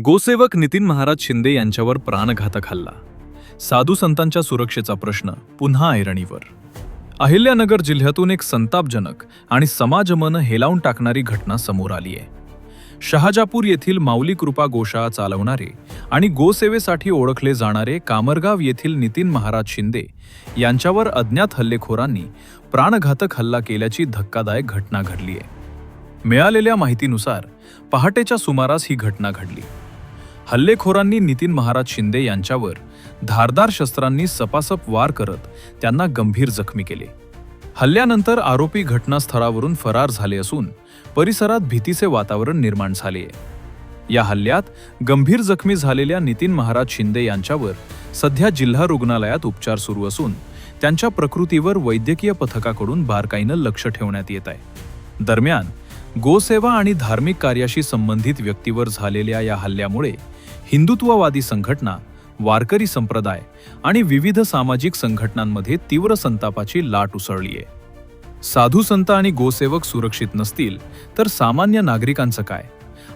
गोसेवक नितीन महाराज शिंदे यांच्यावर प्राणघातक हल्ला. साधू संतांच्या सुरक्षेचा प्रश्न पुन्हा ऐरणीवर. अहिल्यानगर जिल्ह्यातून एक संतापजनक आणि समाजमन हेलावून टाकणारी घटना समोर आली आहे. शहाजापूर येथील माऊली कृपा गोशाळा चालवणारे आणि गोसेवेसाठी ओळखले जाणारे कामरगाव येथील नितीन महाराज शिंदे यांच्यावर अज्ञात हल्लेखोरांनी प्राणघातक हल्ला केल्याची धक्कादायक घटना घडली आहे. मिळालेल्या माहितीनुसार पहाटेच्या सुमारास ही घटना घडली. हल्लेखोरांनी नितीन महाराज शिंदे यांच्यावर धारदार शस्त्रांनी सपासप वार करत त्यांना गंभीर जखमी केले. हल्ल्यानंतर आरोपी घटनास्थळावरून फरार झाले असून परिसरात भीतीचे वातावरण निर्माण झाले आहे. या हल्ल्यात गंभीर जखमी झालेल्या नितीन महाराज शिंदे यांच्यावर सध्या जिल्हा रुग्णालयात उपचार सुरू असून त्यांच्या प्रकृतीवर वैद्यकीय पथकाकडून बारकाईनं लक्ष ठेवण्यात येत आहे. दरम्यान गोसेवा आणि धार्मिक कार्याशी संबंधित व्यक्तीवर झालेल्या या हल्ल्यामुळे हिंदुत्ववादी संघटना, वारकरी संप्रदाय आणि विविध सामाजिक संघटनांमध्ये तीव्र संतापाची लाट उसळली आहे. साधू संत आणि गोसेवक सुरक्षित नसतील तर सामान्य नागरिकांचं काय,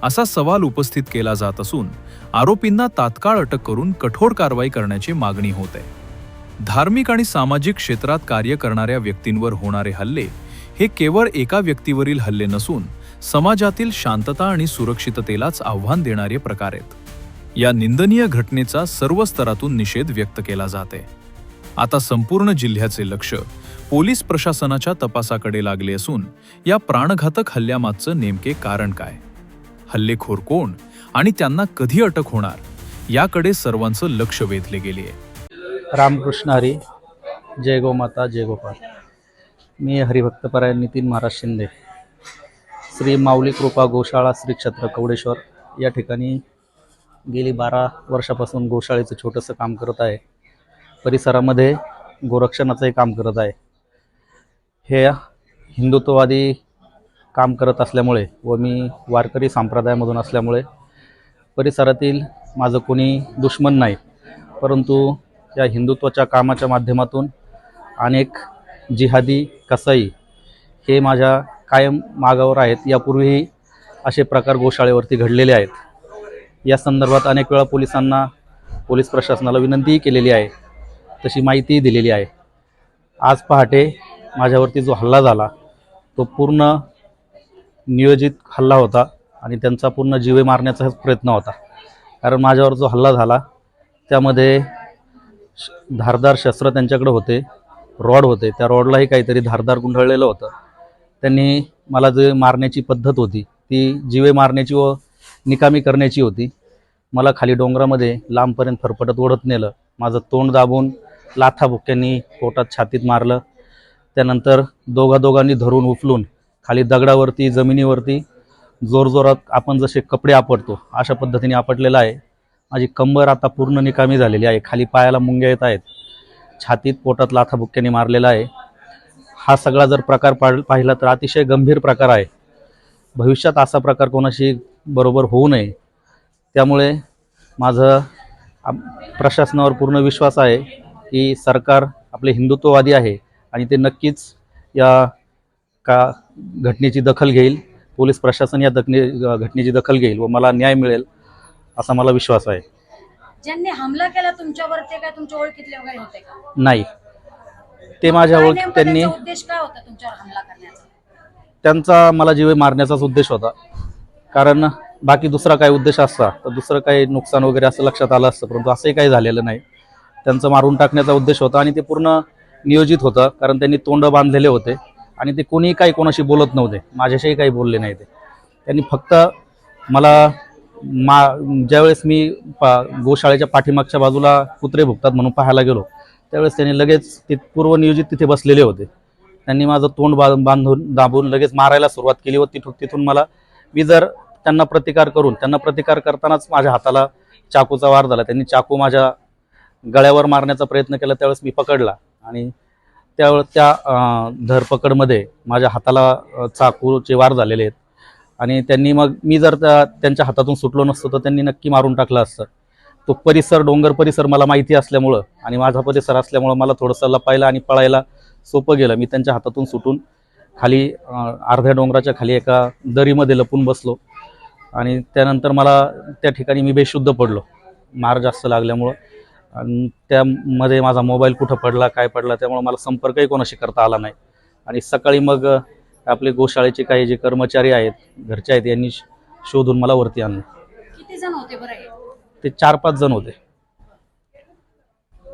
असा सवाल उपस्थित केला जात असून आरोपींना तात्काळ अटक करून कठोर कारवाई करण्याची मागणी होत आहे. धार्मिक आणि सामाजिक क्षेत्रात कार्य करणाऱ्या व्यक्तींवर होणारे हल्ले हे केवळ एका व्यक्तीवरील हल्ले नसून समाजातील शांतता आणि सुरक्षिततेलाच आव्हान देणारे प्रकार आहेत. या निंदनीय घटनेचा सर्व स्तरातून निषेध व्यक्त केला जात आहे. आता संपूर्ण जिल्ह्याचे लक्ष पोलीस प्रशासनाच्या तपासाकडे लागले असून या प्राणघातक हल्ल्यामागचं नेमके कारण काय, हल्लेखोर कोण आणि त्यांना कधी अटक होणार, याकडे सर्वांचं लक्ष वेधले गेले आहे. रामकृष्ण हरी, जय गोमाता जय गोपाल. मी हरिभक्तपरायण नितीन महाराज शिंदे, श्री माऊली कृपा गोशाळा श्री क्षेत्र कवडेश्वर या ठिकाणी गेली 12 वर्षापासून गोशाळेचं छोटंसं काम करत आहे. परिसरामध्ये गोरक्षणाचंही काम करत आहे. हे हिंदुत्ववादी काम करत असल्यामुळे व मी वारकरी संप्रदायामधून असल्यामुळे परिसरातील माझं कोणी दुश्मन नाही, परंतु या हिंदुत्वाच्या कामाच्या माध्यमातून अनेक जिहादी, कसाई हे माझ्या कायम मागावर आहेत. यापूर्वीही असे प्रकार गोशाळेवरती घडलेले आहेत. या संदर्भात अनेक वेळा पोलीस प्रशासनाला विनंतीही केलेली आहे, तशी माहितीही दिलेली आहे. आज पहाटे माझ्यावरती जो हल्ला झाला तो पूर्ण नियोजित हल्ला होता आणि त्यांचा पूर्ण जीवे मारण्याचाच प्रयत्न होता. कारण माझ्यावर जो हल्ला झाला त्यामध्ये धारदार शस्त्र त्यांच्याकडे होते, रॉड होते. त्या रॉडलाही काहीतरी धारदार गुंढळलेलं होतं. त्यांनी मला जे मारण्याची पद्धत होती ती जीवे मारण्याची व निकामी करण्याची होती. मला खाली डोंगरामध्ये लांबपर्यंत फरफटत ओढत नेलं. माझं तोंड दाबून लाथाबुक्क्यांनी पोटात छातीत मारलं. त्यानंतर दोघांनी धरून उचलून खाली दगडावरती, जमिनीवरती जोरजोरात आपण जसे कपडे आपटतो अशा पद्धतीने आपटलेलं आहे. माझी कंबर आता पूर्ण निकामी झालेली आहे. खाली पायाला मुंग्या येत आहेत. छातीत, पोटात लाथाबुक्क्यांनी मारलेला आहे. हा सगळा जर प्रकार पाहिला तर अतिशय गंभीर प्रकार आहे. भविष्यात असा प्रकार कोणाशी बरोबर होऊ नये, त्यामुळे माझं प्रशासनावर पूर्ण विश्वास आहे की सरकार आपले हिंदुत्ववादी आहे आणि ते नक्कीच या घटनेची दखल घेईल. पोलीस प्रशासन या घटनेची दखल घेईल व मला न्याय मिळेल असा मला विश्वास आहे. ज्यांनी हमला केला तुमच्यावर ते काय तुमच्या ओळखीतले वगैरे होते का? नाही, ते माझ्या ओळखीत. त्यांनी उद्देश काय होता तुमच्यावर हमला करण्याचा? त्यांचा मला जीवे मारण्याचाच उद्देश होता. कारण बाकी दुसरा काही उद्देश असता तर दुसरं काही नुकसान वगैरे असं लक्षात आलं असतं, परंतु असंही काही झालेलं नाही. त्यांचं मारून टाकण्याचा उद्देश होता आणि ते पूर्ण नियोजित होतं. कारण त्यांनी तोंड बांधलेले होते आणि ते कोणीही काही कोणाशी बोलत नव्हते. माझ्याशीही काही बोलले नाही. त्यांनी फक्त मला ज्यावेळेस मी गोशाळेच्या पाठीमागच्या बाजूला कुत्रे भुकतात म्हणून पाहायला गेलो त्यावेळेस त्यांनी लगेच ते पूर्वनियोजित तिथे बसलेले होते. त्यांनी माझं तोंड बांधून दाबून लगेच मारायला सुरुवात केली व तिथून मला त्यांना प्रतिकार करतानाच माझ्या हाताला चाकूचा वार झाला. त्यांनी चाकू माझ्या गळ्यावर मारण्याचा प्रयत्न केला. त्यावेळेस मी पकडला आणि त्यावेळेस त्या धरपकडमध्ये माझ्या हाताला चाकूचे वार झालेले आहेत. आणि त्यांनी मी जर त्यांच्या हातातून सुटलो नसतो तर त्यांनी नक्की मारून टाकलं असतं. तो परिसर, डोंगर परिसर मला माहिती असल्यामुळं आणि माझा परिसर असल्यामुळं मला थोडंसं लपायला आणि पळायला सोपं गेलं. मी त्यांच्या हातातून सुटून खाली अर्ध्या डोंगराच्या खाली एका दरीमध्ये लपून बसलो. आणि त्यानंतर मला त्या ठिकाणी मी बेशुद्ध पडलो मार जास्त लागल्यामुळं. आणि त्यामध्ये माझा मोबाईल कुठं पडला काय पडला त्यामुळं मला संपर्कही कोणाशी करता आला नाही. आणि सकाळी मग आपले गोशाळेचे काही जे कर्मचारी आहेत घरचे आहेत यांनी शोधून मला वरती आणलं. किती जण होते बरं हे? ते 4-5 जण होते.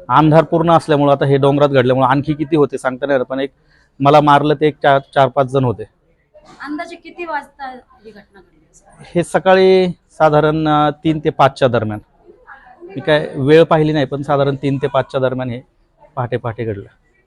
अंधार पूर्ण असल्यामुळं आता हे डोंगरात घडल्यामुळं आणखी किती होते सांगता नाही येणार, पण एक मला मारलं ते एक 4-5 जण होते. अंदाजे किती वाजता ही घटना घडली असेल? हे सकाळी साधारण 3 ते 5च्या दरम्यान. मी काय वेळ पाहिली नाही, पण साधारण 3 ते 5च्या दरम्यान हे पहाटे घडलं.